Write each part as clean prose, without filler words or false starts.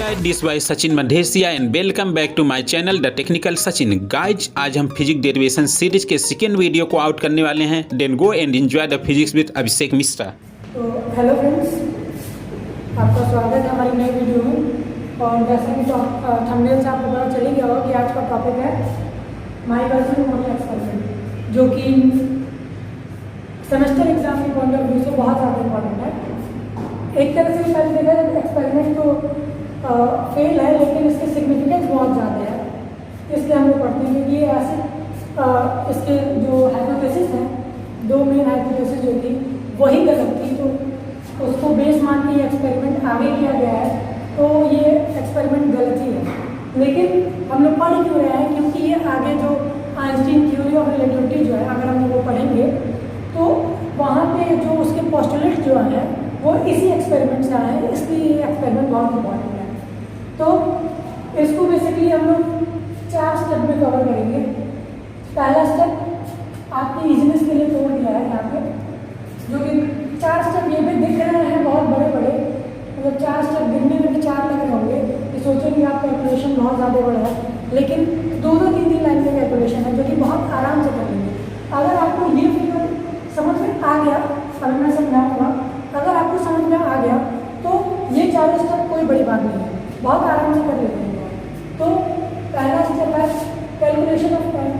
Guys, this by Sachin Madhesia and welcome back to my channel the technical Sachin. Guys, आज हम physics derivation series के second video को out करने वाले हैं। Then go and enjoy the physics with Abhishek Mishra. तो hello friends, आपका स्वागत है हमारी नई वीडियो में। और जैसे कि थंबनेल से आपको पता चल ही गया होगा कि आज का टॉपिक है माइकलसन मोशन एक्सपेरिमेंट, जो कि सेमेस्टर एग्जाम के पॉइंट ऑफ व्यू से बहुत ज़्यादा इम्पॉर्टेंट है। एक तरह से पहले देखा जाए तो एक्सपेरिमेंट तो फेल है, लेकिन इसके सिग्निफिकेंस बहुत ज़्यादा है, इसलिए हम लोग पढ़ते हैं। क्योंकि ये ऐसे इसके जो हाइपोथेसिस हैं, दो मेन हाइपोथेसिस जो थी वही गलत थी, तो उसको बेस मान के ये एक्सपेरिमेंट आगे किया गया है, तो ये एक्सपेरिमेंट गलत ही है। लेकिन हम लोग पढ़ क्यों रहे हैं? क्योंकि ये आगे जो आइंस्टीन थ्योरी ऑफ रिलेटिविटी जो है, अगर हम लोग वो पढ़ेंगे तो वहाँ पे जो उसके पोस्टुलेट जो हैं वो इसी एक्सपेरिमेंट से आए हैं, इसलिए ये एक्सपेरिमेंट बहुत इंपॉर्टेंट है। तो इसको बेसिकली हम लोग 4 स्टेप में कवर करेंगे। पहला स्टेप आपकी इजीनेस के लिए तोड़ दिया है यहाँ पे, जो कि 4 स्टेप ये भी दिख रहे हैं बहुत बड़े बड़े, मतलब 4 स्टेप दिखने में भी 4 लग रहे होंगे कि सोचेंगे आप कैलकुलेशन बहुत ज़्यादा बड़ा है, लेकिन 2-3 लाइन में कैलकुलेशन है जो कि बहुत आराम से कर लेंगे। अगर आपको ये फिगर समझ में आ गया, अभी मैं समझाऊँगा, अगर आपको समझ में आ गया तो ये 4 स्टेप कोई बड़ी बात नहीं है, बहुत आराम से कर लेते हैं। तो पहला स्टेप है कैलकुलेशन ऑफ टाइम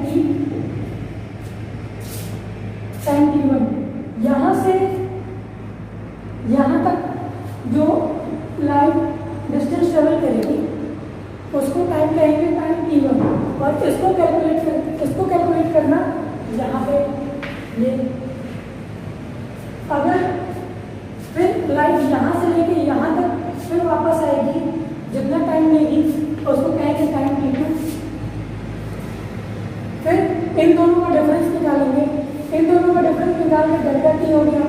t1। यहाँ से यहाँ तक जो लाइन डिस्टेंस ट्रेवल करेगी उसको टाइम कहेंगे टाइम t1, और इसको कैलकुलेट करना यहाँ पे ये। अगर फिर लाइन यहाँ से लेके यहाँ तक फिर वापस आएगी, जितना टाइम लेगी उसको कहेंगे टाइम t2। फिर इन दोनों का डिफरेंस निकालेंगे, इन दोनों का डिफरेंस निकाल के डेल्टा t हो गया।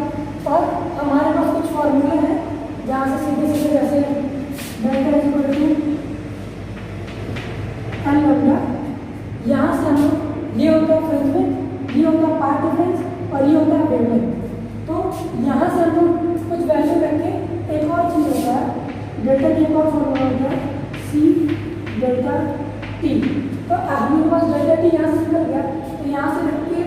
और हमारे पास कुछ फॉर्मूला है जहाँ से सीधे सीधे जैसे delta equal to N lambda, यहाँ से हम ये होता है फ्रेंड्स में, ये होता है पाथ डिफरेंस और ये होता है वेवलेंथ। तो यहाँ से हम लोग कुछ वैल्यू रखें। एक और चीज़ होता है डेल्टा टी, एक और फॉर्मूला होता है सी डेल्टा टी। तो हमारे पास डेल्टा टी यहाँ से निकल गया, तो यहाँ से रख के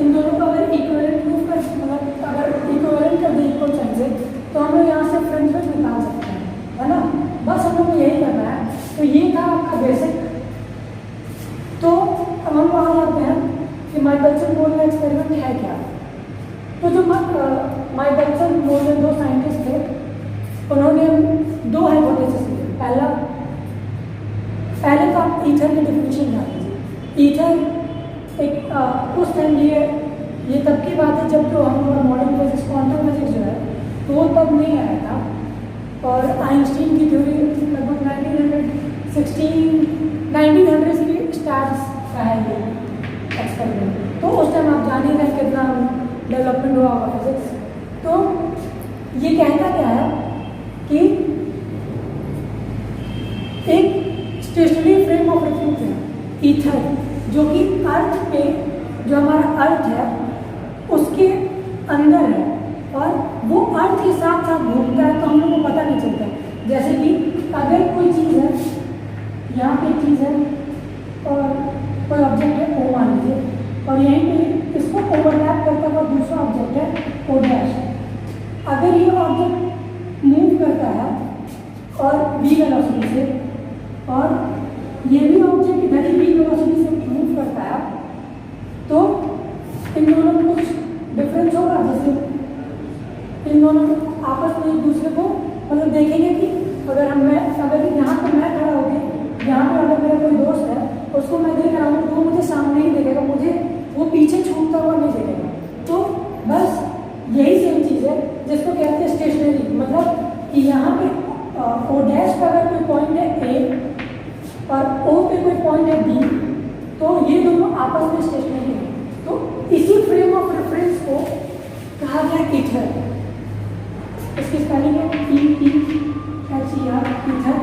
इन दोनों का अगर इक्विवेलेंट प्रूफ कर, मतलब अगर इक्विवेलेंट कर दें इक्वल साइन से, तो हम लोग यहाँ से फ्रंट पे निकाल सकते हैं, है ना। बस हम लोग को यही करना है। तो ये था आपका बेसिक। तो अब हम वहाँ जाते हैं कि माइकलसन मोशन एक्सपेरिमेंट है क्या। तो जो माइकलसन मोशन 2 साइंटिस्ट थे, उन्होंने 2 हाइपोथेसिस दिए। पहले तो आप ईथर की डेफिनेशन जान लीजिए। ईथर एक उस टाइम ये तब की बात है जब तो हम लोग मॉडर्न फिजिक्स, क्वांटम फिजिक्स जो है तो वो तब नहीं आया था। और आइंस्टीन की थ्योरी लगभग 1900 की स्टार्ट का है ये एक्सपेरिमेंट। तो उस टाइम आप जान ही रहे कितना डेवलपमेंट हुआ होगा फिजिक्स। तो ये कहता क्या है कि एक स्टेशनरी फ्रेम ऑफ रेफरेंस है ईथर, जो कि अर्थ पे, जो हमारा अर्थ है उसके अंदर है, और वो अर्थ के साथ साथ घूमता है, तो हम लोग को पता नहीं चलता। जैसे कि अगर कोई चीज़ है, यहाँ पे एक चीज़ है और कोई ऑब्जेक्ट है ओ मान लीजिए, और यहीं पे इसको ओवरलैप करता हुआ दूसरा ऑब्जेक्ट है ओ डैश। अगर ये ऑब्जेक्ट मूव करता है और v वेलोसिटी से, और ये भी ऑब्जेक्ट इधर ही v वेलोसिटी से मूव करता है, तो इन दोनों में कुछ डिफरेंस होगा। जैसे इन दोनों आपस में एक दूसरे को मतलब देखेंगे कि अगर यहाँ पर मैं खड़ा होकर, यहाँ पर अगर मेरा कोई दोस्त है उसको मैं देख रहा हूँ तो वो मुझे सामने ही देखेगा, मुझे वो पीछे छूटता हुआ नहीं देखेगा। तो बस यही सेम चीज़ है जिसको कहते हैं स्टेशनरी, मतलब कि यहाँ पे ओ डैश पर अगर कोई पॉइंट है ए और ओ पे कोई पॉइंट है बी, तो ये दोनों आपस में स्टेशनरी है। तो इसी फ्रेम ऑफ रेफरेंस को कहा गया ईथर। इसकी स्पेलिंग है ETHER, ईथर।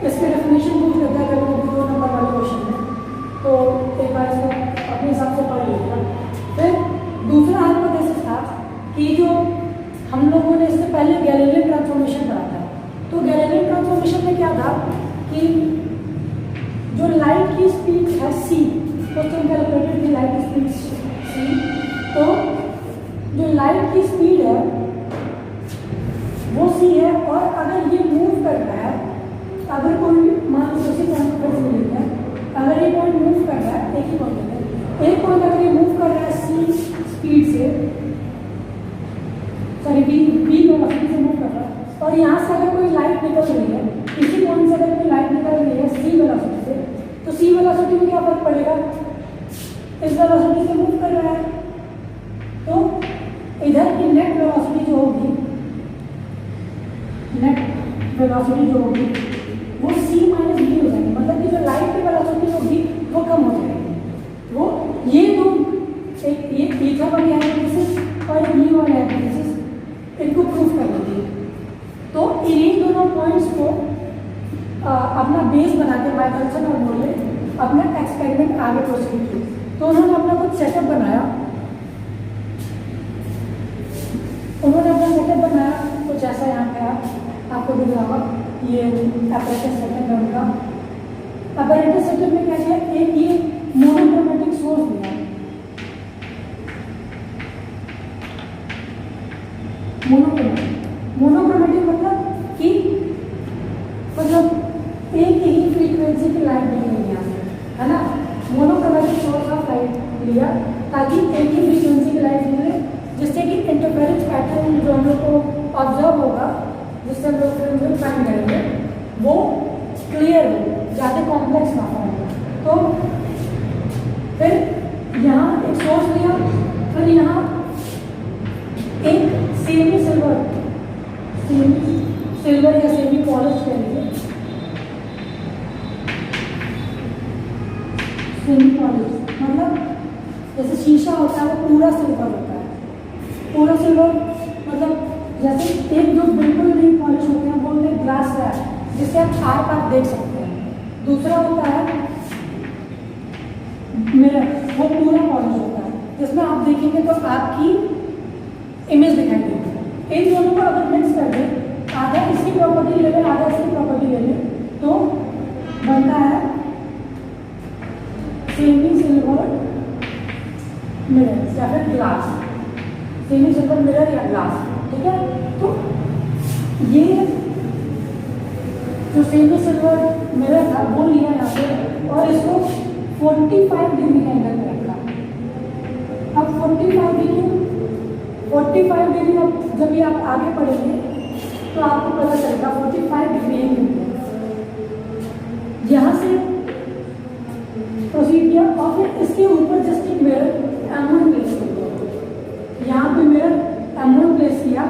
इसके डेफिनेशन पूछ लेता है कभी 2 नंबर वाले क्वेश्चन में, तो एक बार इसको अपने हिसाब से पढ़ लीजिएगा। फिर दूसरा हाइपोथेसिस था कि जो हम लोगों ने इससे पहले गैलीलियन ट्रांसफॉर्मेशन पढ़ा था, तो गैलीलियन ट्रांसफॉर्मेशन कि जो लाइट की स्पीड है c, क्वेश्चन कैलकुलेटेड की लाइट की स्पीड c, तो जो लाइट की स्पीड है वो c है, और अगर ये मूव कर रहा है, अगर कोई मान लो उसी पॉइंट पर से लेते हैं, अगर ये पॉइंट मूव कर रहा है, एक ही पॉइंट लेते हैं, एक पॉइंट अगर ये मूव कर रहा है c स्पीड से, सॉरी v वेलोसिटी से मूव कर रहा है, और यहाँ से अगर कोई लाइट निकल रही है, इसी पॉइंट से अगर कोई लाइट निकल रही है c वेलोसिटी से, तो c वेलोसिटी में क्या फर्क पड़ेगा, इस वेलोसिटी से मूव कर रहा है, तो इधर की नेट वेलोसिटी जो होगी, नेट वेलोसिटी जो होगी वो c माइनस v हो जाएगी, मतलब कि जो लाइट की वेलोसिटी होगी वो कम हो जाएगी। वो ये दो, एक ये ईथा वाली हाइपोथेसिस और एक ये वाली हाइपोथेसिस, इनको प्रूव कर लीजिए। तो इन्हीं दोनों पॉइंट्स को अपना बेस बना के माइकलसन और मोले अपना एक्सपेरिमेंट आगे प्रोसीड किए। तो उन्होंने अपना कुछ सेटअप बनाया, कुछ ऐसा यहाँ पे आपको दिख रहा होगा, ये एपरेटस सेटअप है उनका। एपरेटस सेटअप में क्या किया, एक ये मोनोक्रोमेटिक सोर्स दिया, मोनोक्रोमेटिक मतलब एक ही फ्रीक्वेंसी की लाइट निकलेगी यहाँ से, है ना। मोनोक्रोमेटिक सोर्स ऑफ लाइट लिया ताकि एक ही फ्रीक्वेंसी की लाइट निकले, जिससे कि इंटरफेरेंस पैटर्न जो हम लोग को ऑब्जर्व होगा, जिससे हम लोग फिल्म फाइंड करेंगे, वो क्लियर हो, ज़्यादा कॉम्प्लेक्स ना हो। तो फिर यहाँ एक सोर्स लिया, फिर यहाँ एक सेमी सिल्वर या सेमी पॉलिश करेंगे, सेमी पॉलिश मतलब जैसे शीशा होता है वो पूरा सिल्वर होता है, पूरा सिल्वर मतलब जैसे एक जो बिल्कुल नहीं पॉलिश होते हैं वो होते हैं ग्लास रैप, जिससे आप आर पार देख सकते हैं। दूसरा होता है मिरर, वो पूरा पॉलिश होता है, जिसमें आप देखेंगे तो आपकी इमेज दिखाई देगी। इन दोनों को अगर मिक्स कर दें, आधा इसकी प्रॉपर्टी ले लें, आधा इसकी प्रॉपर्टी ले लें, तो बनता है सेमी सिल्वर मिरर या फिर ग्लास, सेमी सिल्वर मिरर या ग्लास, ठीक है। तो ये जो सेमी सिल्वर मिरर था वो लिया यहाँ पे और इसको 45 डिग्री के अंदर में रखा। अब 45 डिग्री अब जब ये आप आगे पढ़ेंगे तो आपको पता चलेगा 45 डिग्री यहाँ से प्रोसीड किया और फिर इसके ऊपर जस्ट एक मिरर M1 प्लेस किया, यहाँ पे मिरर M1 प्लेस किया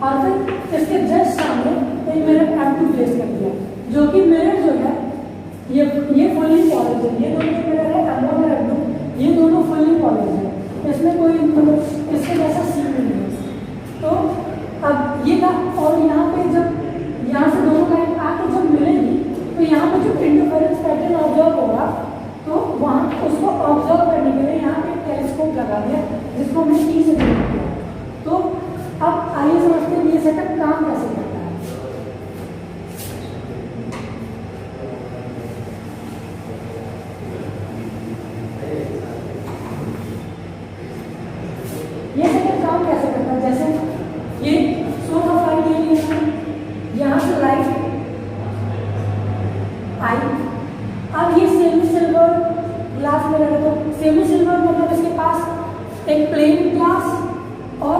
और फिर इसके जस्ट सामने एक मिरर M2 प्लेस कर दिया, जो कि मिरर जो है ये फुल्ली पॉलिश है। ये दोनों जो मिरर है M1 और M2, ये दोनों फुल्ली पॉलिश है, इसमें कोई मतलब इसके जैसा सीन नहीं है। तो अब ये था, और यहाँ पे जब यहाँ से दोनों लाइन आके जब मिलेगी तो यहाँ पे जो इंटरफेरेंस पैटर्न ऑब्जर्व होगा, तो वहाँ उसको ऑब्जर्व करने के लिए यहाँ पे टेलीस्कोप लगा दिया, जिसको हमने टी से देखा किया। तो अब आइए समझते हैं ये सेटअप काम कैसे करता है। ये सेटअप काम कैसे करता है, जैसे ये सोर्स ऑफ लाइट ले लिया, यहाँ से लाइट आई, अब ये सेमी सिल्वर ग्लास में लगा, तो सेमी सिल्वर मतलब इसके पास एक प्लेन ग्लास और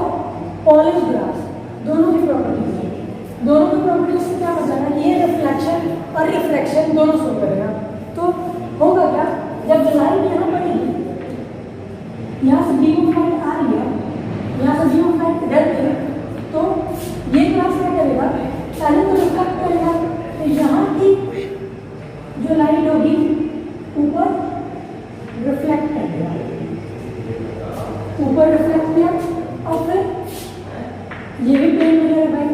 पॉलिश ग्लास दोनों की प्रॉपर्टीज है। दोनों की प्रॉपर्टीज से क्या हो जाएगा, ये रिफ्लेक्शन और रिफ्रैक्शन दोनों शो करेगा। तो होगा क्या, जब लाइट यहाँ पड़ेगी, यहाँ से बीम ऑफ लाइट आ रही है, यहाँ से बीम ऑफ लाइट इधर है, तो ये ग्लास क्या करेगा, पहले तो रिफ्लेक्ट करेगा, तो यहाँ की जो लाइट होगी ऊपर रिफ्लेक्ट कर देगा, ऊपर रिफ्लेक्ट किया, और फिर ये भी प्लेन मिरर है भाई,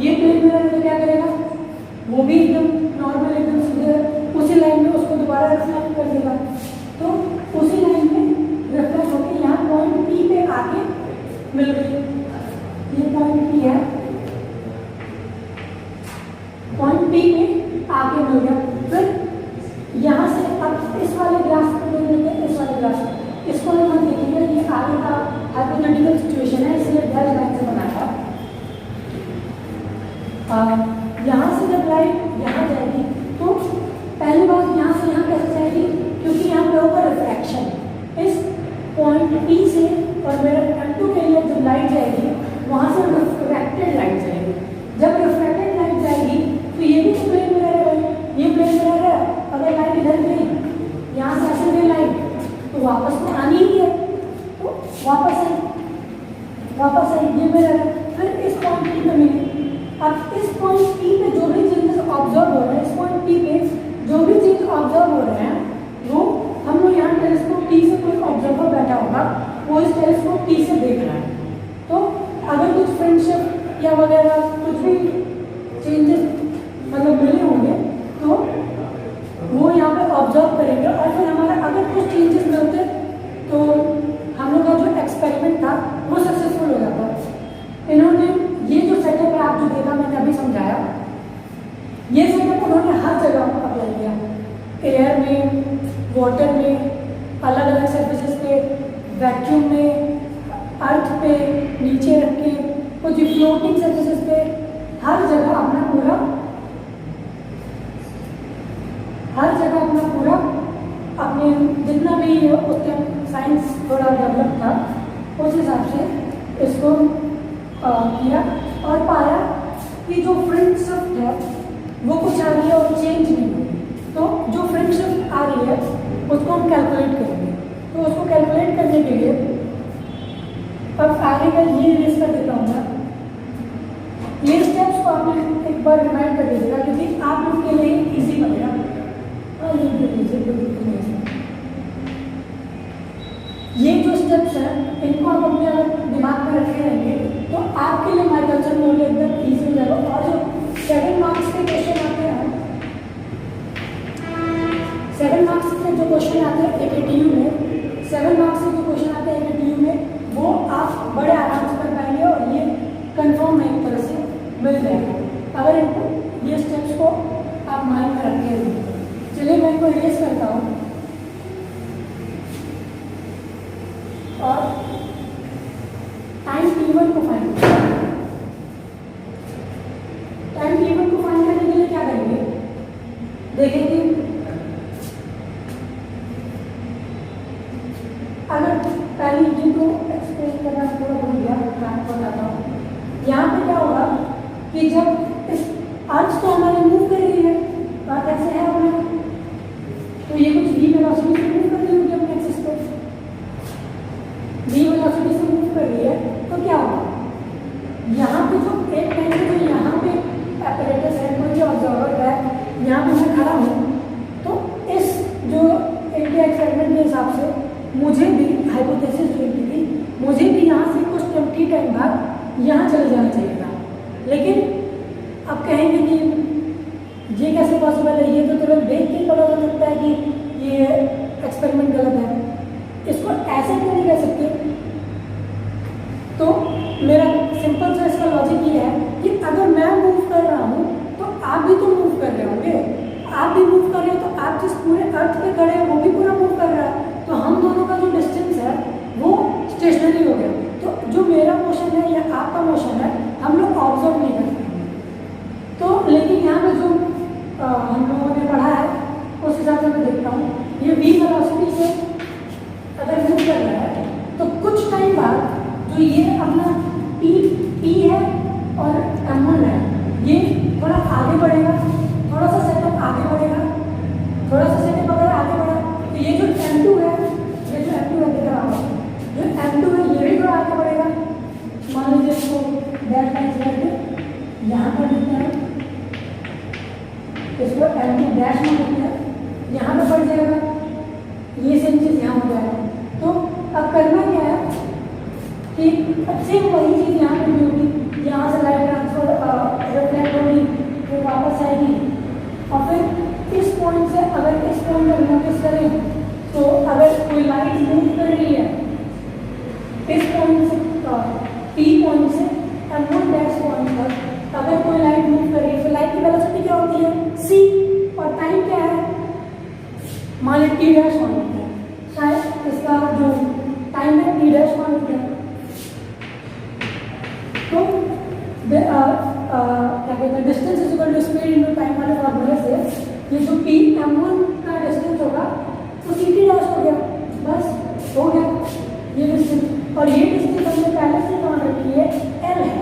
ये प्लेन मिरर तो क्या करेगा, वो भी एकदम नॉर्मल एकदम सीधे उसी लाइन में उसको दोबारा रिफ्लेक्ट कर देगा। तो उसी लाइन में रिफ्लेक्ट होकर यहाँ पॉइंट पी पे आके मिल गई, ये पॉइंट पी है, पॉइंट पी में यहाँ से जब लाइट यहाँ जाएगी तो पहली बात यहाँ से यहाँ कैसे जाएगी, क्योंकि यहाँ पे होगा रिफ्रैक्शन। इस पॉइंट P से और मेरे M2 के लिए जब लाइट जाएगी वहाँ से रिफ्रैक्टेड लाइट जाएगी। जब रिफ्रैक्टेड लाइट जाएगी तो ये भी तो प्लेन में रहेगा, ये प्लेन में रहेगा। अगर लाइट इधर गई, यहाँ से ऐसे गई लाइट, तो वापस तो आनी ही है, तो वापस आई ये में रहेगा। फिर इस पॉइंट P पे मिली। अब इस पॉइंट P पे जो भी चेंजेस ऑब्जर्व हो रहे हैं, इस पॉइंट P पे जो भी चेंज ऑब्जर्व हो रहे हैं वो हम लोग यहाँ टेलीस्कोप T से, कोई ऑब्जर्वर बैठा होगा वो इस टेलीस्कोप T से देख रहा है। तो अगर कुछ फ्रेंडशिप या वगैरह कुछ भी चेंजेस मतलब मिले होंगे तो वो यहाँ पे ऑब्जर्व करेंगे, और फिर हमारा अगर कुछ चेंजेस मिलते तो हम लोग का जो एक्सपेरिमेंट था वो सक्सेसफुल हो जाता। इन्होंने ये जो सेटअप है, आप जो देखा मैंने अभी समझाया, ये सेटअप उन्होंने हर जगह अप्लाई किया, एयर में, वाटर में, अलग अलग सर्फेसेस पे, वैक्यूम में, अर्थ पे, नीचे रख के, कुछ फ्लोटिंग सर्फेसेस पे, हर जगह अपना पूरा अपने जितना भी उस टाइम साइंस थोड़ा डेवलप था उस हिसाब से इसको किया और पाया कि जो फ्रिंज शिफ्ट है वो कुछ आ रही है और चेंज नहीं हो रही। तो जो फ्रिंज शिफ्ट आ रही है उसको हम कैलकुलेट करेंगे। तो उसको कैलकुलेट करने के लिए अब आगे का ये रिलीज कर देता हूँ मैं। ये स्टेप्स को आपने एक बार रिमाइंड कर दीजिएगा क्योंकि आप लोग के लिए ईजी बनेगा। ये जो स्टेप्स हैं इनको आप अपने दिमाग में रखे रहेंगे तो आपके लिए माइक्रोवेव मोड एकदम ईजी हो जाएगा। और जो 7 मार्क्स के क्वेश्चन आते हैं, 7 मार्क्स के जो क्वेश्चन आते हैं AKTU में, 7 मार्क्स के जो क्वेश्चन आते हैं AKTU में वो आप बड़े आराम से कर पाएंगे और ये कंफर्म है एक तरह से मिल जाएगा अगर इनको ये स्टेप्स को आप माइंड में रखेंगे। चलिए मैं इनको इरेज करता हूँ और टाइम T1 को फाइंड करने के लिए क्या करेंगे, देखेंगे अगर पहले जिनको एक्सप्लेन करना थोड़ा भूल गया मैं बताता हूँ। यहाँ पे क्या होगा कि जब इस अर्थ तो हमारी मूव कर रही है, बात ऐसे है हमारा, तो ये कुछ v वेलोसिटी से मूव कर रही होगी अपने एक्सिस पे, v वेलोसिटी से मूव कर रही है। तो क्या होगा, यहाँ पे जो एक टाइम पे जो यहाँ पे एपरेटस है, कोई जो ऑब्जर्वर है, यहाँ पे मैं खड़ा हूँ, तो इस जो इंडिया एक्सपेरिमेंट के हिसाब से मुझे भी हाइपोथेसिस जो थी, मुझे भी यहाँ से कुछ टी टाइम बाद यहाँ चले जाना चाहिए था। लेकिन अब कहेंगे कि ये कैसे पॉसिबल है, ये तो तुरंत देख के पता चल सकता है कि ये एक्सपेरिमेंट गलत है, इसको ऐसे क्यों नहीं कह सकते। तो मेरा सिंपल सा इसका लॉजिक ये है कि अगर मैं मूव कर रहा हूँ तो आप भी तो मूव कर रहे होंगे, आप भी मूव कर रहे हो तो आप जिस पूरे अर्थ पे खड़े हैं वो भी पूरा मूव कर रहा है, तो हम दोनों का जो डिस्टेंस है वो स्टेशनरी हो गया। तो जो मेरा मोशन है या आपका मोशन है हम लोग ऑब्जर्व नहीं करते। तो लेकिन यहाँ पे जो हम लोगों ने पढ़ा है उस हिसाब से मैं देखता हूँ, ये v वेलोसिटी से अगर मूव कर रहा है तो कुछ टाइम बाद जो ये अपना p है और m1 है, ये थोड़ा आगे बढ़ेगा, थोड़ा सा सेटअप आगे बढ़ेगा, थोड़ा सा सेटअप अगर आगे बढ़ा तो ये जो m2 है, ये जो m2 है दिख रहा होगा, जो m2 है ये भी थोड़ा आगे बढ़ेगा। मान लीजिए इसको डैश लाइन करके यहाँ पर देते हैं, इसको m2 डैश में देते हैं, यहाँ पर बढ़ जाएगा, ये सेम चीज़ यहाँ हो जाएगा। तो अब करना क्या है कि सेम वही चीज़ यहाँ पर भी होगी, यहाँ से लाइट ट्रांसफर रिफ्लेक्ट होगी, फिर वापस आएगी और फिर इस पॉइंट से अगर इस पॉइंट पर नोटिस करें तो अगर कोई लाइट मूव कर रही है इस पॉइंट से P पॉइंट से m1 डैश पॉइंट तक, अगर कोई लाइट मूव कर रही है तो लाइट की वेलोसिटी क्या होती है c और टाइम क्या है मान लीजिए t डैश पॉइंट है, शायद इसका जो टाइम है t डैश पॉइंट है। तो क्या कहते हैं distance is equal to speed into time वाले फॉर्मूले से ये जो पी m1 का डिस्टेंस होगा तो सी टी डैश हो गया, बस हो गया ये डिस्टेंस। और ये डिस्टेंस हमने पहले से मान रखी है एल है,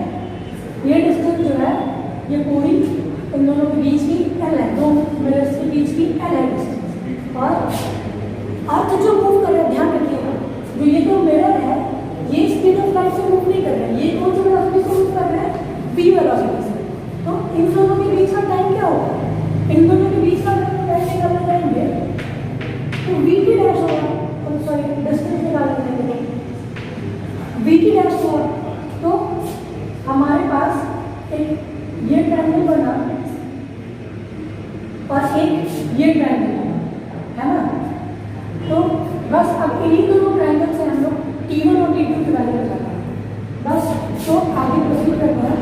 ये डिस्टेंस जो है ये पूरी इन दोनों के बीच की एल है, दो मिरर्स के बीच की एल है डिस्टेंस। और अर्थ जो मूव कर रहा है ध्यान रखिएगा, जो ये जो मिरर है ये स्पीड ऑफ लाइट से मूव नहीं कर रहा है, ये कौन सी वेलोसिटी से मूव कर रहा है, v वेलोसिटी से। तो इन दोनों के बीच का टाइम क्या होगा, इन दोनों के बीच का टाइम निकालना चाहेंगे तो v t डैश होगा, सॉरी डिस्टेंस निकालना चाहेंगे तो v t डैश होगा। तो हमारे पास एक ये ट्रायंगल बना और एक ये ट्रायंगल बना, है ना। तो बस अब इन्हीं दोनों ट्रायंगल से हम लोग T1 और T2 की वैल्यू निकालना है बस। तो आगे प्रोसीड करना है।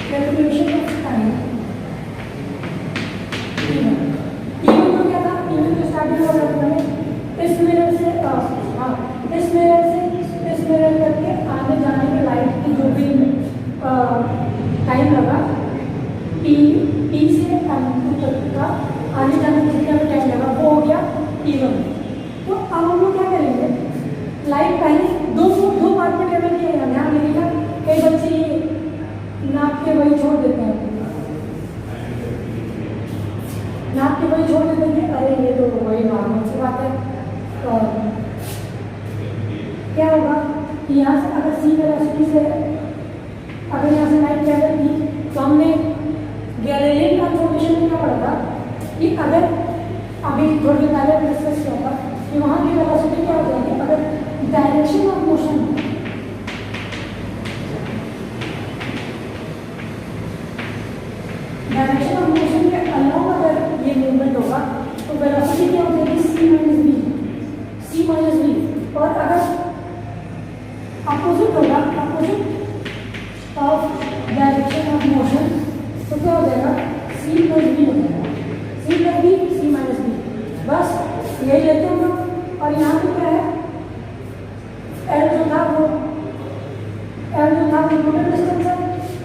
कैलकुलेशन ऑफ टाइम T1 तो क्या था, T1 तो स्टार्टिंग हो रहा है इस मिरर से इस मिरर से इस मिरर करके आने जाने के लाइट की जो भी टाइम लगा T से M2 तक का आने जाने के जितना भी टाइम लगा वो हो गया T1। तो अब हम लोग क्या करेंगे, लाइट पहले दो पार्ट में ट्रेवल किया, ध्यान रखिएगा। कई बच्चे नाप के वही छोड़ देते हैं, नाप के वही छोड़ देते हैं, अरे ये तो वही नॉर्मल सी बात है। तो क्या होगा कि यहाँ से अगर सी वेलोसिटी से अगर यहाँ से लाइट ट्रैवल की तो हमने गैलीलियन ट्रांसफॉर्मेशन में क्या पड़ा था कि अगर अभी थोड़ी देर पहले डिस्कस किया था कि वहाँ की वेलोसिटी क्या हो जाएगी, अगर direction of motion direction of motion के अलावा अगर ये मूवमेंट होगा तो वेलोसिटी क्या हो जाएगी, सी माइनस वी। और अगर अपोजिट होगा, opposite of direction of motion तो क्या हो जाएगा, सी प्लस वी हो जाएगा, c plus v c minus v. बस यही लेते हैं हम लोग। और यहाँ पे क्या है, एल जो था वो टोटल डिस्टेंस है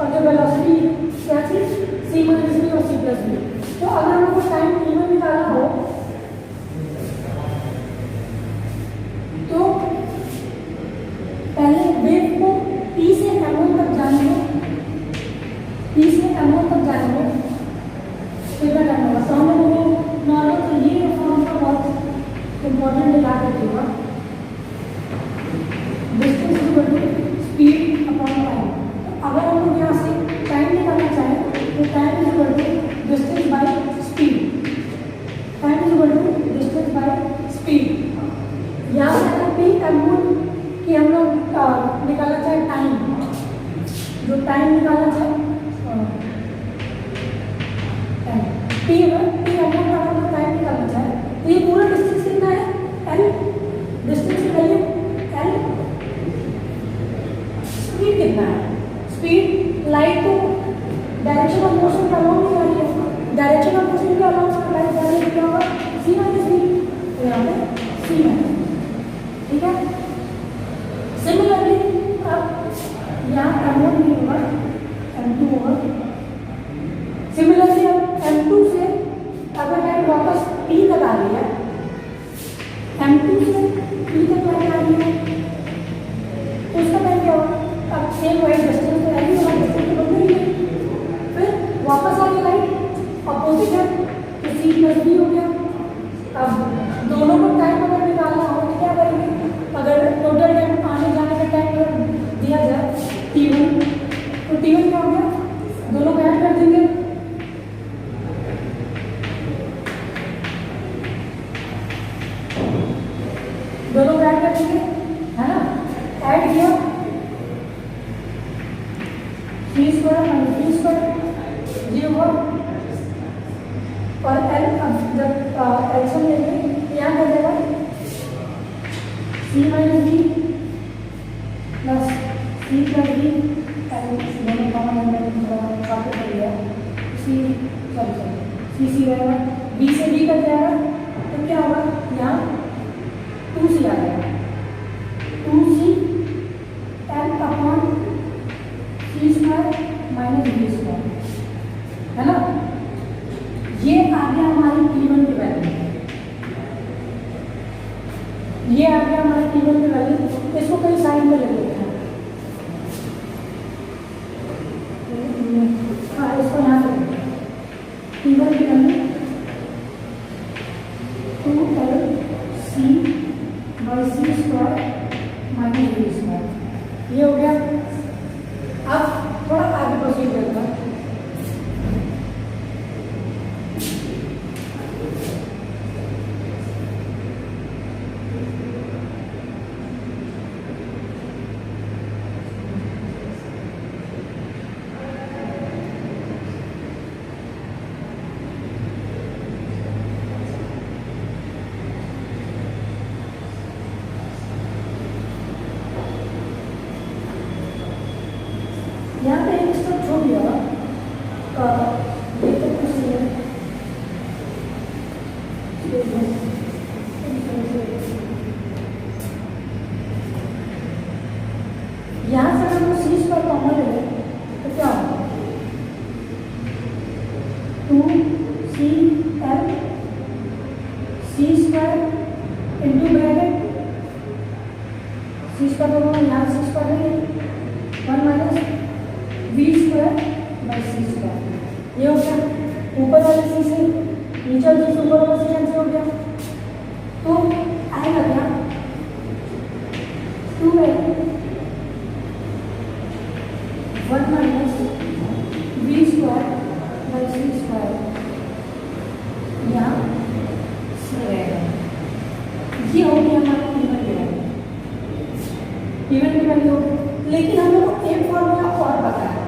और जो वेलोसिटी क्या थी सी माइनस वी और सी प्लस वी। तो अगर हम लोग को टाइम T1 निकालना हो तो पहले वेव को P से M1 तक जाने में कितना टाइम होगा। तो हम लोगों को नॉर्मल तो ये फॉर्म का बहुत इम्पोर्टेंट याद रखिएगा, distance equal to speed upon time. तो अगर हम लोग यहाँ से टाइम निकालना चाहें तो time is equal to distance by speed, time is equal to distance by speed. यहाँ से अगर पी M1 की हम लोग निकालना चाहें टाइम, जो टाइम निकालना चाहें पी M1 का हम लोग टाइम निकालना चाहें तो ये पूरा डिस्टेंस कितना है, L डिस्टेंस की वैल्यू L, स्पीड कितना है, स्पीड लाइट को डायरेक्शन ऑफ मोशन का अलाउ नहीं आ रही है, डायरेक्शन ऑफ मोशन के अलाउ लाइट जा रही है, क्या होगा सी माइनस वी, तो यहाँ पे सी माइनस, ठीक है। सिमिलरली अब यहाँ M1 नहीं होगा M2 होगा। सिमिलरली अब M2 से अगर लाइट वापस P तक आ रही है, M2 से P तक लाइट आ रही है तो उसका टाइम क्या होगा, अब सेम वही डिस्टेंस तो रहेगी, वहाँ डिस्टेंस तो बन रही है, फिर वापस आ गई लाइट अपोजिट है तो सी प्लस बी हो गया। अब दोनों को टाइम अगर निकालना हो तो क्या करेंगे, अगर टोटल टाइम आने जाने का टाइम अगर दिया जाए T1 तो T1 क्या हो गया, दोनों को ऐड कर देंगे, दोनों को ऐड कर देंगे, है ना। ऐड किया सी स्क्वायर माइनस बी स्क्वायर ये हुआ और एल, अब जब एल्सियम लेंगे यहाँ कर देगा C minus B plus C plus B, दोनों कॉमन है, मैंने थोड़ा शॉर्ट कर लिया, सी सॉरी सी रहेगा, बी से बी कट जाएगा तो क्या होगा, यहाँ 2c आ जाएगा, 2c एल अपॉन सी स्क्वायर माइनस बी स्क्वायर, है ना। ये आ गया हमारी T1 की वैल्यू, ये आ गया हमारी T1 की वैल्यू। इसको कहीं साइन में ले लेते हैं, हाँ इसको यहाँ पे T1 की value 2LC by C square minus B square, ये हो गया। अब थोड़ा आगे प्रोसीड करता हूँ, यहाँ पे एक स्टेप छोड़ दिया, ये तो कुछ नहीं है, यहाँ से अगर हम सी स्क्वायर कॉमन ले लें तो क्या होगा, 2c l C square into bracket C square को यहाँ सी स्क्वायर लेंगे 1 minus B square by C square, ये हो गया। ऊपर वाले सी से नीचे वाले सी, ऊपर वाले सी कैंसिल हो गया, तो आएगा क्या 2l 1 minus B square by C square, यहाँ सी रहेगा। ये हो गया हमारा T1 की वैल्यू। लेकिन हम लोग को एक फॉर्मूला और पता है,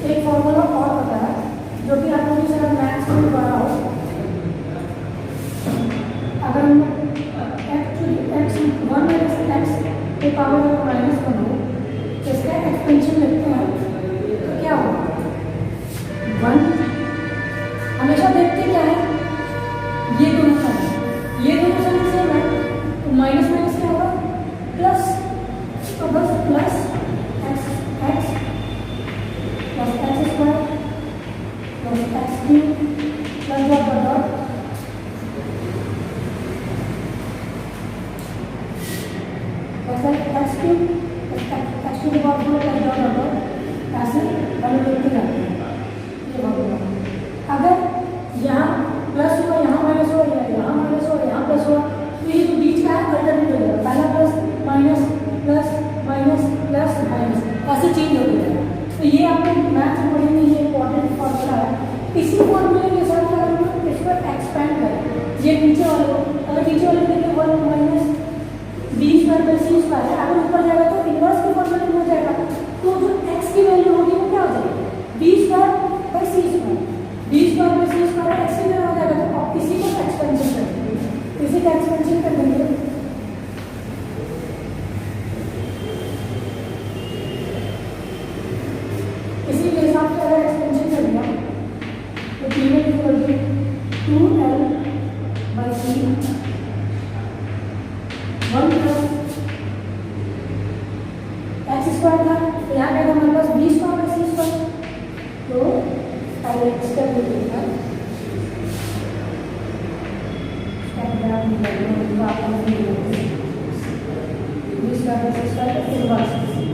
एक फॉर्मूला और पता है जो कि आप लोगों से मैथ्स में पढ़ा हो। अगर हम x 1 माइनस x के पावर में माइनस 1 हो तो इसका एक्सपेंशन लिखते हैं तो क्या होगा 1, हमेशा देखते क्या है, ये दोनों साइड, ये दोनों साइड सेम है तो माइनस माइनस क्या होगा प्लस, तो बस plus x x plus X square plus x cube plus dot dot dot plus x cube x cube dot dot dot dot, ऐसे हम लिखते जाते हैं। ये बहुत अगर यहाँ प्लस हुआ, यहाँ माइनस हुआ, यहाँ माइनस हुआ, यहाँ प्लस हुआ, तो ये जो बीच का है अल्टरनेट हो जाएगा, पहला plus minus plus minus plus minus, ऐसे चेंज हो जाएगा। तो ये आपको मैथ्स में पढ़ेंगे, ये इंपॉर्टेंट फॉर्मूला है। इसी फॉर्मूले के साथ अगर हम इसको एक्सपेंड करें, ये नीचे वाले, अगर नीचे वाले देखिए 1 minus B square by C square है, अगर ऊपर जाएगा तो इनवर्स के फॉर्मूले में हो जाएगा, तो जो एक्स की वैल्यू होगी वो क्या हो जाएगी b square by C square, b square by C square x की वैल्यू हो जाएगा। तो आप इसी को एक्सपेंशन कर देंगे, इसी का एक्सपेंशन कर देंगे, इसी के हिसाब से अगर एक्सपेंशन कर दिया तो T1 equal to 2l by C 1 plus X square था, तो यहाँ क्या था हमारे पास B square by C square, तो पहले एक्स का लिखा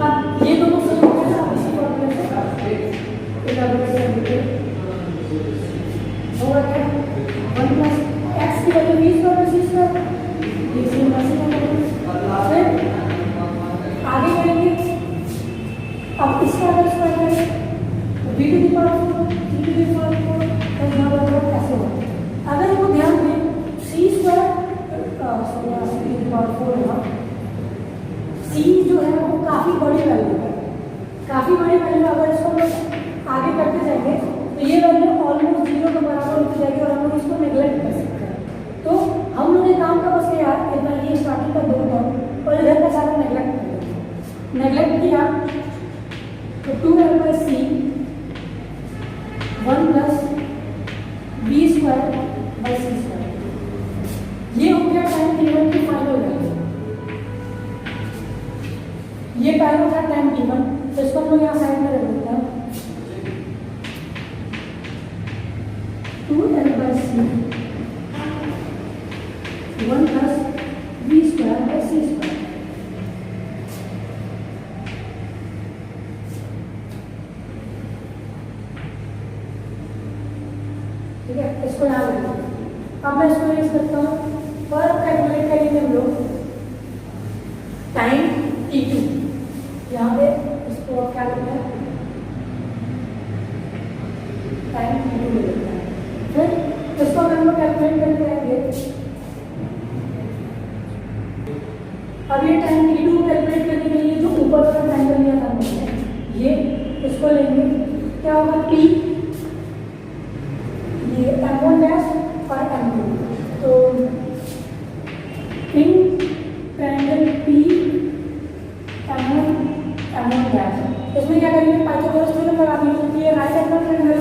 अब ये दोनों से हो गया, अब इसी फॉर्मूले से होगा क्या 1 प्लस एक्स की value b square by C square, ये सेम वैसे फिर आगे करेंगे। अब इसका अगर स्क्वायर करें तो B to the power 4 C to the power 4 plus बराबर ऐसे होगा। अगर वो ध्यान दें C square C to the power 4 होगा, सी जो है वो काफ़ी बड़ी वैल्यू है, काफ़ी बड़ी वैल्यू। अगर इसको हम लोग आगे करते जाएंगे तो ये वैल्यू ऑलमोस्ट 0 के बराबर होती जाएगी और हम लोग इसको नेग्लेक्ट कर सकते हैं। तो हम लोग ये काम का बस ये है नेगलेक्ट किया तो 2l/c 1 + b²/c²। ये हो गया टाइम t1 की फाइनल वैल्यू। ये टाइम होता है टाइम t1, तो इसको हम लोग यहाँ साइड में रख देते हैं। 2l/c 1 + b²/c²। ठीक है, इसको यहाँ रख दो। अब मैं इसको यूज करता हूँ और कैलकुलेट करेंगे हम लोग टाइम t2। यहाँ पे इसको क्या करना है, टाइम t2 ले लेते हैं। फिर इसको अगर हम लोग कैलकुलेट करते रहेंगे, अब ये टाइम t2 को कैलकुलेट करने के लिए जो ऊपर वाला टाइम कर लिया था हमने, ये इसको लेंगे, क्या होगा t, ये m1' और m2। तो in triangle P m1 m1', इसमें क्या करेंगे, पाइथागोरस थ्योरम लगा देंगे, क्योंकि ये राइट एंगल ट्रायंगल है,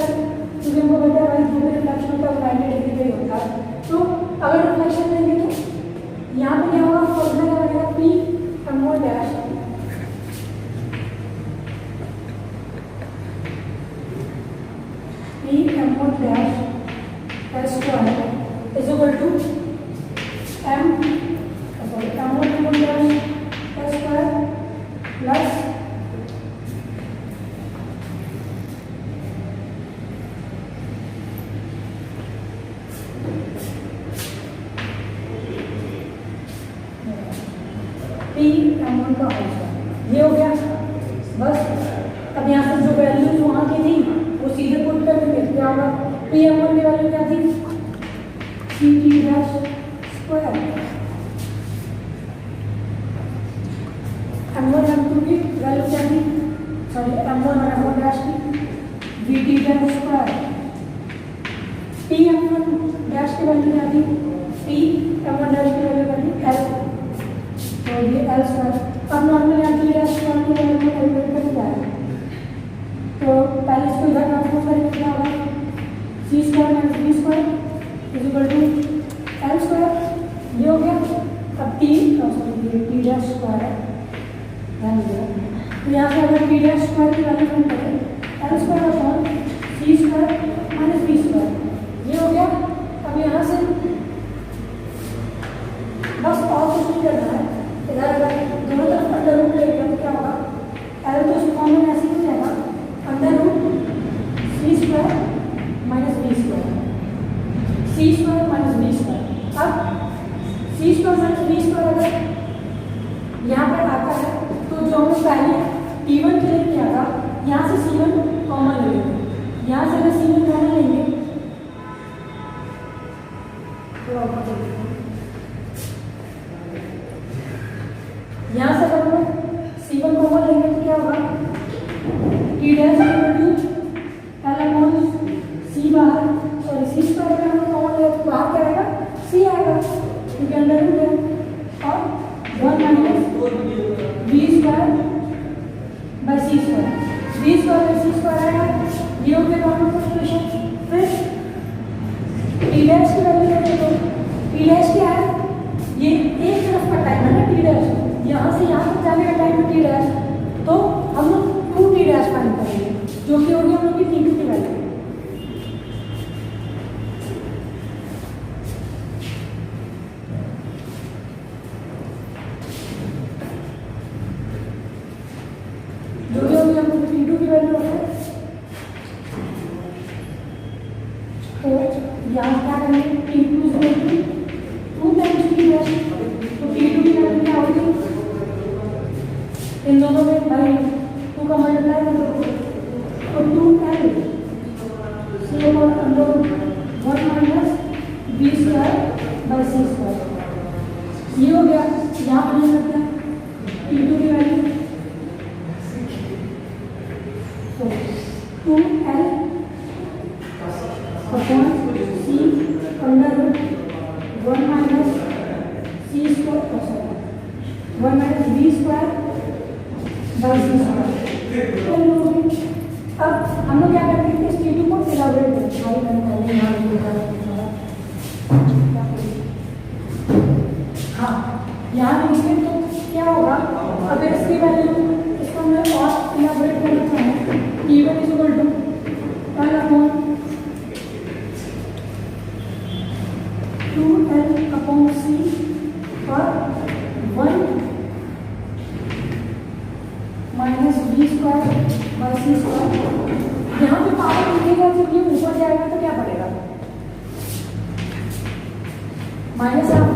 क्योंकि हमको पता है भाई जो भी रिफ्लेक्शन होता है 90 डिग्री पे होता है। तो अगर रिफ्लेक्शन लेंगे तो यहाँ पे क्या होगा, फॉर्मूला क्या बनेगा, P m1' m1' is equal to m1' plus p m1 का होल स्क्वायर। ये हो गया बस। अब यहाँ से जो वैल्यूज वहाँ की थी वो सीधे पुट कर देंगे, क्या होगा, p m1 की वैल्यू क्या थी, c t'²। m1 m2 की वैल्यू क्या थी, सॉरी m1 और m1' की v t'²। p m1' की वैल्यू क्या थी, p m1' की वैल्यू क्या थी, l, तो ये l²। अब नॉर्मल यहाँ t'² की वैल्यू को कैलकुलेट करके क्या है, तो पहले इसको इधर ट्रांसफर करेंगे, क्या होगा, c² - b² is equal to l²। ये हो गया। अब t, सॉरी ये t'² है, तो यहाँ से अगर t' की वैल्यू फाइंड करें, l² c² - b²। ये हो गया। अब यहाँ से बस और कुछ नहीं करना है, इधर अगर दोनों तरफ अंडर रूट ले लिया तो क्या होगा, l तो इस फॉर्म में ऐसे ही जाएगा, under root c² - b², c² - b²। अब c² - b² अगर यहाँ पर आता है तो जो हमने पहले t1 के लिए किया था, यहाँ से c1 कॉमन ले लेंगे। यहाँ से अगर c1 कॉमन लेंगे तो यहाँ से अगर हम c1 कॉमन लेंगे तो क्या होगा, t' l/c बाहर, सॉरी c² अगर हम कॉमन लेंगे तो बाहर क्या आएगा, c आएगा, क्योंकि अंडर रूट है, और 1 - b²/c²। b²/c² आएगा। ये हो गया नॉर्मल फॉर्मुलेशन। फिर t' की वैल्यू क्या है, t' क्या है, ये एक तरफ का टाइम है ना t', यहाँ से यहाँ तक जाने का टाइम है t', तो हम लोग 2t' फाइंड करेंगे, जो कि होगी हम लोग की t2 की वैल्यू। जो भी होगी हम लोग की t2 की वैल्यू है। तो यहाँ क्या करेंगे, t2 2 टाइम्स t', तो t2 की वैल्यू क्या होगी, इन दोनों में भाई 2 का मल्टीप्लाई कर दो, तो 2l c और अंडर 1 - b²/c²। ये हो गया। यहाँ पर ले सकते हैं t2 की वैल्यू, तो 2l upon c under 1 - c² 1 - b² by C square. अब हम लोग क्या करेंगे, इस T2 को इलाबोरेट करेंगे। हाँ, यहाँ लिखेंगे तो क्या होगा, अगर इसकी वैल्यू इसको मैं और इलाबोरेट करना चाहूँ, T1 is equal to 1 upon 2L upon C और 1 minus V square by C square. यहाँ पे पावर लिखेगा, जब ये ऊपर जाएगा तो क्या पड़ेगा, माइनस हाफ,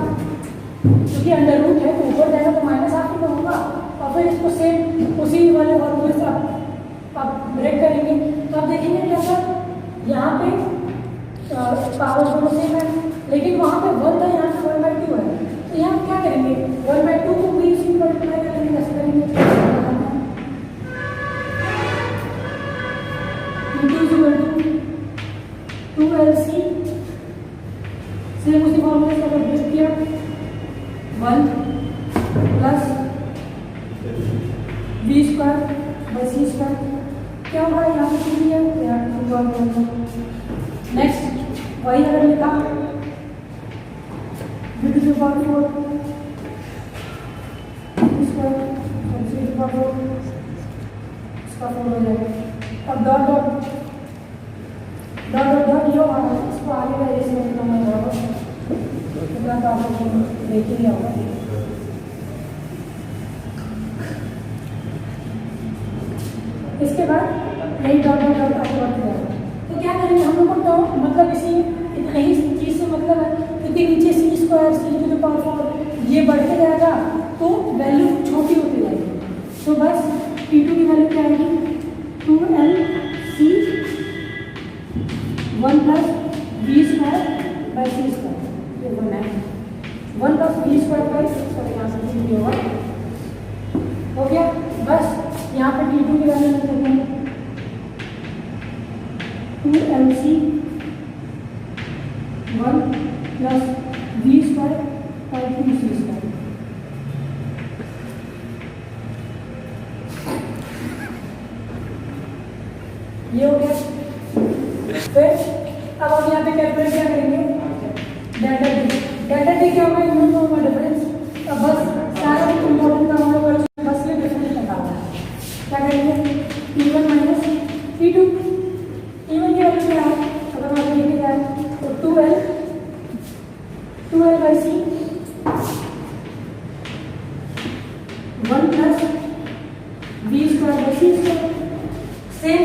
क्योंकि अंडर रूट है तो ऊपर जाएगा तो माइनस हाफ ही तो होगा। और फिर इसको सेम उसी वाले फॉर्मूले से आप ब्रेक करेंगे तो आप देखेंगे क्या सर, यहाँ पे पावर दोनों सेम है, लेकिन वहाँ पे 1 था, यहाँ पे 1/2 है। तो यहाँ क्या करेंगे, 1/2 को भी इसी मल्टीप्लाई करेंगे, कैसे करेंगे, टू एल सी सेम उसी फॉर्मूले से अगर ब्रेक किया 1 plus V square by C square, क्या होगा, यहाँ पे कितनी है, नेक्स्ट वही अगर लिखा V to the power 4 square C to the power 4, इसका 4 हो जाएगा। अब dot dot dot dot dot ये होगा, इसको आगे का ऐसे निकालना होगा, इतना तो आपको देख ही लिया होगा। इसके बाद यही डॉट डॉट डॉट आपको बढ़ते जाएगा। तो क्या करेंगे हम लोग को, तो मतलब इसी इतना ही चीज़ से मतलब है, क्योंकि नीचे C square C to the power 4 ये बढ़ते जाएगा तो वैल्यू छोटी होती जाएगी। तो बस T2 की वैल्यू क्या आएगी, 2LC 1 plus V square by C square, ये 1 है, 1 plus V square by sorry यहाँ से भी होगा, हो गया। बस यहाँ पे T2 की वैल्यू लिख देते हैं, 2LC 1 plus V square by 2C square. ये हो गया। फिर अब हम यहाँ पे कैलकुलेट क्या करेंगे, डेल्टा टी। डेल्टा टी क्या होगा, इन दोनों का डिफरेंस। अब बस सारा इम्पोर्टेंट काम हम लोग बस ये डिफरेंस निकालना है। क्या करेंगे, T1 माइनस T2, T1 की वैल्यू क्या है, अगर वहाँ पे लिखे जाए तो 2L by C 1 plus V square by C square. Same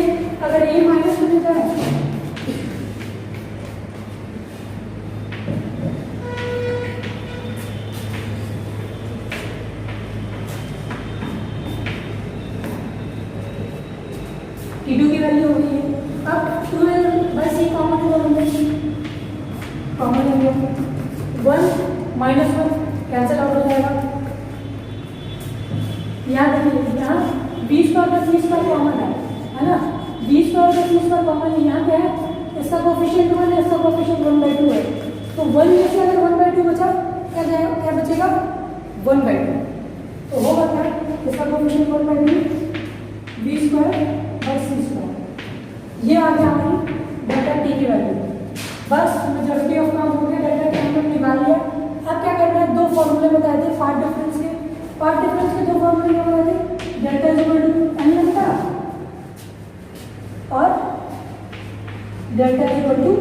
अगर ये माइनस में जाए T2 की वैल्यू हो गई है। अब 2L बाई सी कॉमन हो गया, 1 माइनस 1 कैंसिल आउट हो जाएगा। यहाँ देखिए, यहाँ V square by C square common है ना, V square by C square common है, यहाँ क्या है, इसका कोफिशिएंट 1 है, इसका कोफिशिएंट 1/2 है। तो 1 में से अगर 1/2 बचा क्या जाएगा, क्या बचेगा, 1/2। तो होगा क्या, इसका coefficient 1/2 V square by C square. ये आ गया हमारी डेल्टा टी की वैल्यू। बस मेजॉरिटी ऑफ काम हो गया, डेल्टा टी हमने निकाल लिया। अब क्या करना है, दो फॉर्मूले बताए थे पार्ट डिफरेंस के। पार्ट डिफरेंस के दो फॉर्मूले क्या बताए थे, delta is equal to N lambda और delta is equal to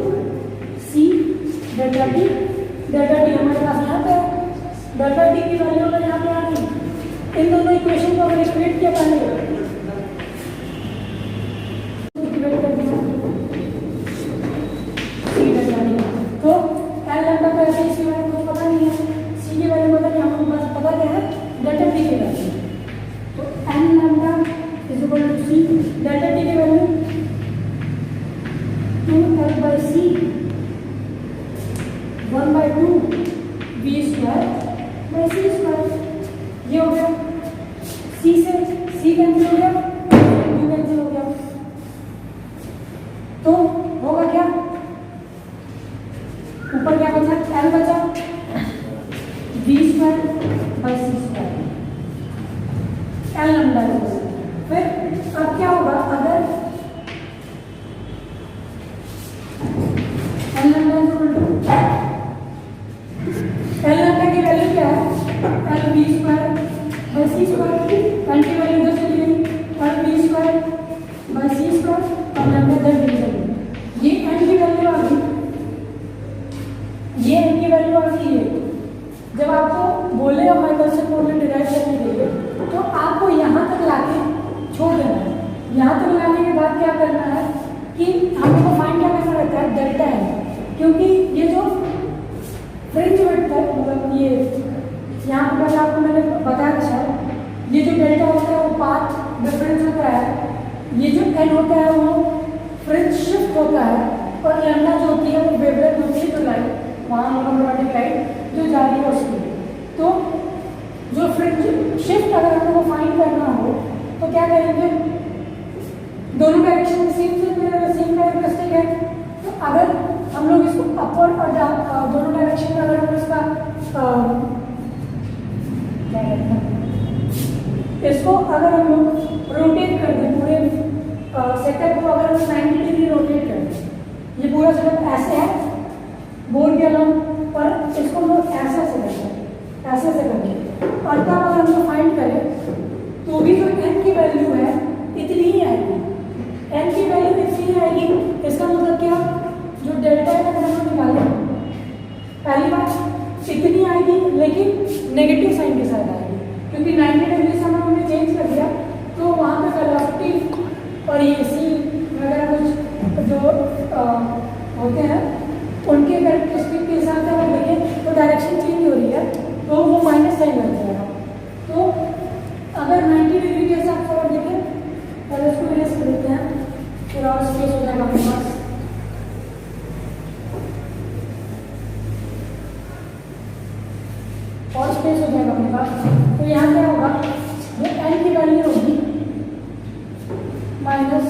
C delta T. Delta T हमारे पास यहाँ पे है, डेल्टा टी की वैल्यू अगर यहाँ पे आ गई, इन दोनों इक्वेशन को हमने क्रिएट किया पहले, तो एल लैम्डा का ऐसे इसकी वैल्यू को पता नहीं है, सी की वैल्यू पता नहीं, हमको बस पता क्या है, डेल्टा टी की वैल्यू। तो N lambda is equal to C, delta T की value 2L by C 1/2 V square by C square. ये हो गया, सी से सी कैंसिल हो गया, 2 कैंसिल हो गया, तो होगा क्या, ऊपर क्या बचा, L बचा, V square by C square, L lambda. फिर अब क्या होगा, अगर एल लैम्डा की वैल्यू क्या है, l B square by C square, l की वैल्यू इधर चली गई, l B square by C square और लैम्डा इधर चली गई। ये एन की वैल्यू आ गई, ये एन की वैल्यू आ गई है। जब आपको बोलेगा माइकलसन फॉर्मूला डिराइव करने के लिए, तो आपको यहाँ तक लाके छोड़ देना है। यहाँ तक लाने के बाद क्या करना है कि हमको फाइंड क्या करना रहता है, डेल्टा है, क्योंकि ये जो फ्रिंज विड्थ है, मतलब ये यहाँ पर आपको मैंने बताया था, ये जो डेल्टा होता है वो पाथ डिफरेंस होता है, ये जो एन होता है वो फ्रिंज शिफ्ट होता है, और लैम्डा जो होती है वो वेवलेंथ होती है, जो लाइट वहाँ मोनोक्रोमैटिक लाइट जो जा रही है उसकी। तो जो फ्रिंज शिफ्ट अगर हमको फाइंड करना हो तो क्या करेंगे, दोनों डायरेक्शन में सेम कैरेक्टरिस्टिक है। तो अगर हम लोग इसको अपवर्ड और दोनों डायरेक्शन में अगर हम इसका इसको अगर हम लोग रोटेट कर दें, पूरे सेटअप को अगर हम 90 डिग्री रोटेट कर दें, ये पूरा सेटअप ऐसे है बोर्ड के अलॉन्ग, पर इसको हम लोग ऐसे करते हैं, ऐसे करके, और तब अगर हम लोग फाइंड करें तो भी जो एन की वैल्यू है इतनी ही आएगी, एन की वैल्यू इतनी ही आएगी। इसका मतलब क्या, जो डेल्टा है अगर हम निकालें, पहली बात इतनी आएगी लेकिन नेगेटिव साइन के साथ आएगी, क्योंकि 90 डिग्री से हमने चेंज कर दिया, तो वहाँ पे वेलोसिटी और ये सी वगैरह कुछ जो होते हैं उनके कैरेक्टरिस्टिक के हिसाब से अगर देखें तो डायरेक्शन चेंज हो रही है, तो वो माइनस साइन लग जाएगा। तो अगर 90 डिग्री के हिसाब से अगर देखें, पहले इसको इरेज कर देते हैं, फिर और स्पेस हो जाएगा अपने पास। और स्पेस हो जाएगा अपने पास। तो यहाँ क्या होगा, जो एन की वैल्यू होगी minus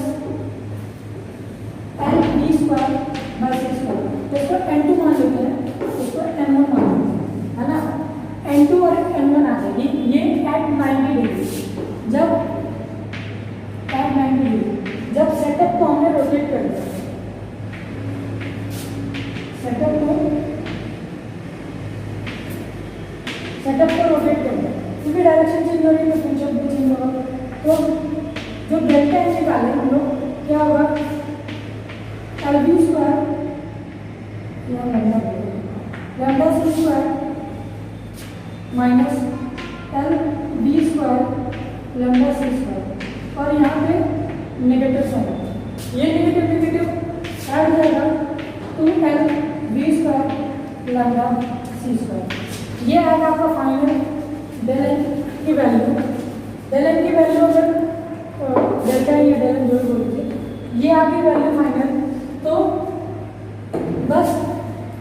n b square by C square, तो इसको n2 मान लेते हैं, इसको n1 मान लेते हैं, है ना। n2 और n1 आ जाएगी, ये एट 90 डिग्री, जब एट 90 डिग्री जब सेटअप को हमने रोटेट कर दिया, सेटअप को रोटेट कर दिया, क्योंकि डायरेक्शन चेंज हो रही है तो फंक्शन भी चेंज होगा। तो जो डेल्टा एन निकाले हम लोग, क्या होगा, L B square lambda C square minus L B square lambda C square, और यहाँ पे नेगेटिव साइन, ये नेगेटिव ऐड हो जाएगा 2l B square lambda C square. ये आएगा आपका फाइनल डेल एन की वैल्यू। डेल एन की वैल्यू अगर डेल्टा या डेल एन जो बोलते, ये आपकी वैल्यू फाइनल। तो बस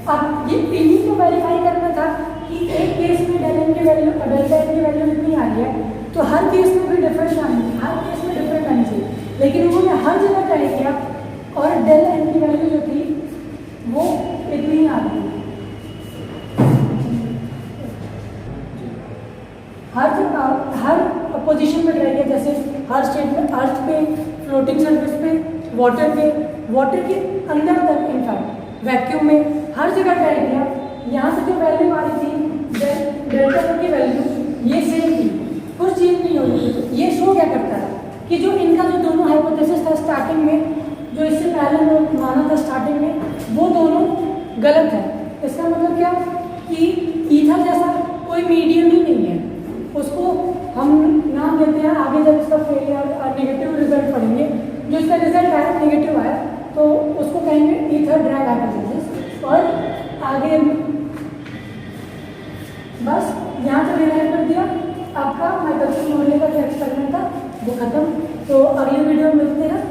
अब ये इन्हीं को वेरीफाई करना था कि एक केस में डेल एन की वैल्यू डेल्टा एन की वैल्यू इतनी आ रही है, तो हर केस में भी डिफरेंस आनी चाहिए, हर केस में डिफरेंस आनी चाहिए, लेकिन उन्होंने हर जगह ट्राई किया और डेल एन की वैल्यू जो थी वो इतनी आ रही है। हर पोजीशन में ट्राई किया, जैसे हर स्टेट में अर्थ पे, फ्लोटिंग सरफेस पे, वाटर के अंदर तक, इनफैक्ट वैक्यूम में, हर जगह ट्राई किया। यहाँ से जो वैल्यू आ रही थी डेल्टा की वैल्यू ये सेम थी, कुछ चेंज नहीं हो रही। ये शो क्या करता है कि जो इनका जो दोनों हाइपोथेसिस था स्टार्टिंग में, जो इससे पहले लोग माना था स्टार्टिंग में, वो दोनों गलत है। इसका मतलब क्या कि ईथर जैसा कोई मीडियम ही नहीं है, उसको हम नाम देते हैं, आगे जब इसका फेलियर और नेगेटिव रिजल्ट पढ़ेंगे, जो इसका रिजल्ट आया नेगेटिव आया तो उसको कहेंगे ईथर ड्रैग हाइपोथेसिस। और आगे बस यहाँ से डिराइव कर दिया, आपका माइकलसन फॉर्मूले का जो एक्सपेरिमेंट था वो खत्म। तो अगले वीडियो में मिलते हैं।